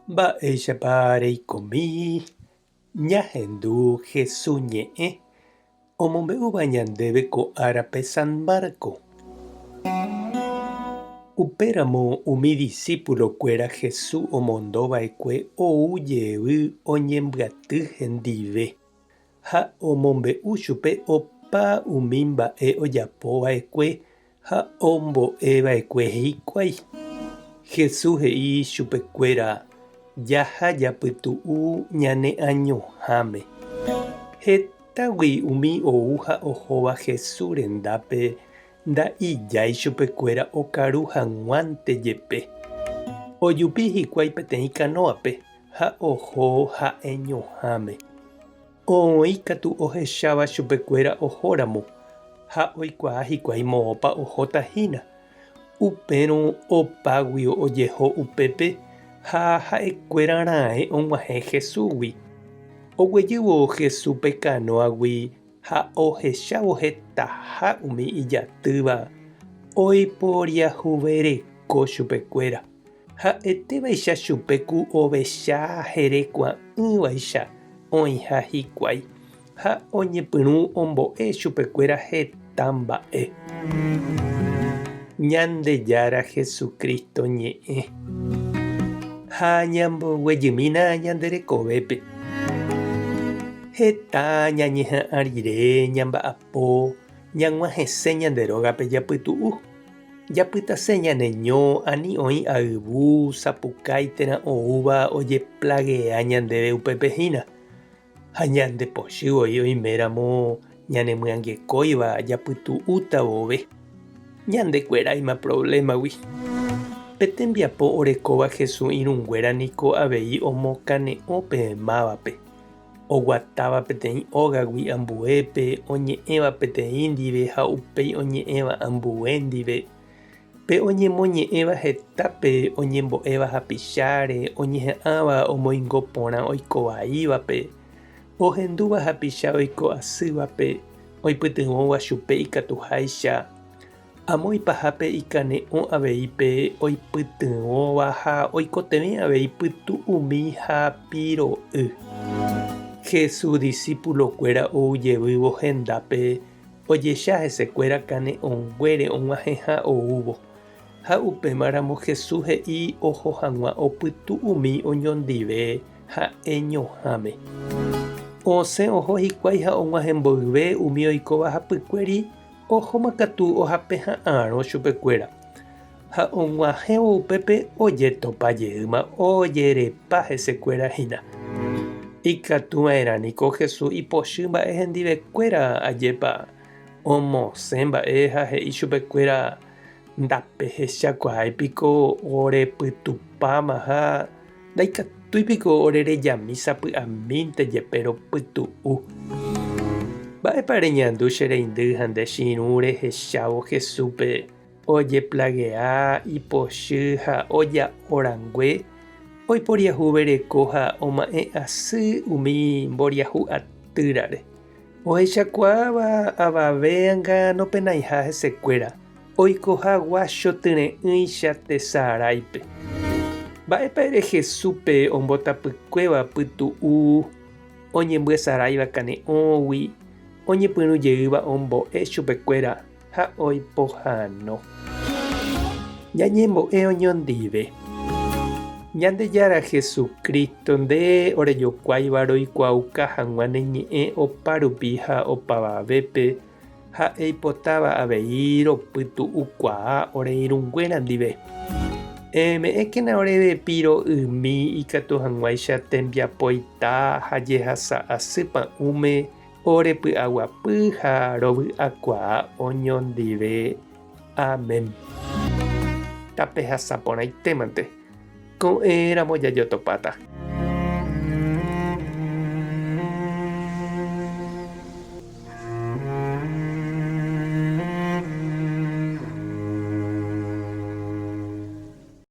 Mba'éichapa reikomi ñahendu Jesús ñe'ẽ omombe'úva ñandéve ko árape San Marco. Upéramo umi discípulokuéra Jesús omondova'ekue oujey oñembyatý hendive ha omombe'u chupe opa umi mba'e ojapova'ekue ha ombo'eva'ekue hikuái. Jesús he'i chupekuéra jaha japytu'u ñane añoháme. Hetágui umi ou ha ohóva Jesús rendápe nda'ijái chupekuéra okaru hag̃uánte jepe. Ojupi hikuái peteĩ kanóape ha oho ha'eñoháme. Oĩ katu ohecháva chupekuéra ohóramo ha oikuaa hikuái moõpa ohótahína. Upérõ opágui ojeho upépe ha ha'ekuéra raẽ og̃uahẽ Jesúsgui. Oguejývo Jesús pe kanóagui ha ohechávo hetaha umi ijatýva oiporiahuvereko chupekuéra. Ha'etévaicha chupe ku ovecha herekuã'ỹvaicha oĩha hikuái ha oñepyrũ ombo'e chupekuéra heta mba'e. Ñandejára Jesucristo ñe'ẽ ha ñamboguejymína ñanderekovépe. Heta ñañeha'ã rire ñamba'apo ñag̃uahẽse ñande rógape japytu'u. Japytase ñaneño ani oĩ ayvu sapukái oúva ojeplaguea ñandéve upépehína. Ha ñandepochy oiméramo ñanemyangekóiva japytu'úta vove. Ñandekuéraima problemagui. Pe tembiapo orekóva Jesús irũnguéra niko avei omokane'õ peẽmávape. Oguatáva peteĩ ógagui ambuépe, oñe'ẽva peteĩ ndive ha upéi oñe'ẽva ambue ndive. Pe oñemoñe'ẽva hetápe oñembo'éva hapicháre, oñeha'ãva omoingo porã oikovaívape, ohendúva hapicha oiko asývape, oipytyvõva chupe ikatuháicha. Amo ipahápe ikane'õ aveípe oipytyvõva ha oikotevẽ avei pytu'umi ha piro'y. Jesús discípulokuéra oujevývo hendápe ojecha hesekuéra kane'õnguére og̃uahẽ ha oúvo. Ha upémaramo Jesús he'i oho hag̃ua opytu'umi oñondive ha'eñoháme. Osẽ oho hikuái ha og̃uahẽmboyve umi oikóva hapykuéri ohómakatu ohapeha'ãrõ chupekuéra. Ha og̃uahẽvo upépe ojetopajeyýma ojerepa hesekuérahína. Ikatuva'erãniko Jesús ipochy mba'e hendivekuéra ajépa omosẽ mba'e ha he'i chupekuéra ndapehechakuaáipiko orepytupáma ha ndaikatúipiko orerejami sapy'amínte jepe ropytu'u. Mba'épa reñandu che reindy ha nde chiru rehechávo Jesúspe ojeplaguea ipochy ha oja'orangue oiporiahuvereko ha oma'ẽ asy umi mboriahu atýrare. Ohechakuaáva avavéanga nopenaiha hesekuéra oikohagua chotyre'ỹicha tesaráipe. Mba'épa ere Jesúspe ombotapykuéva pytu'u oñembyasaráiva kane'õgui oñepyrũjeýva ombo'e chupekuéra ha oipohãno. Ñañembo'e oñondive. Ñandejára Jesucristo nde orejokuáiva roikuauka hag̃ua neñe'ẽ opa rupi ha opavavépe ha eipotáva avei ropytu'ukuaa oreirũnguéra ndive. Me'ẽkena orevepi ro'ymi ikatu hag̃uáicha tembiapoita ha jehasa asypa'ũme orepy'aguapy ha rovy'akuaa oñondive. Amen. Tapehasaporãitémante. Ko'ẽramo jajotopáta.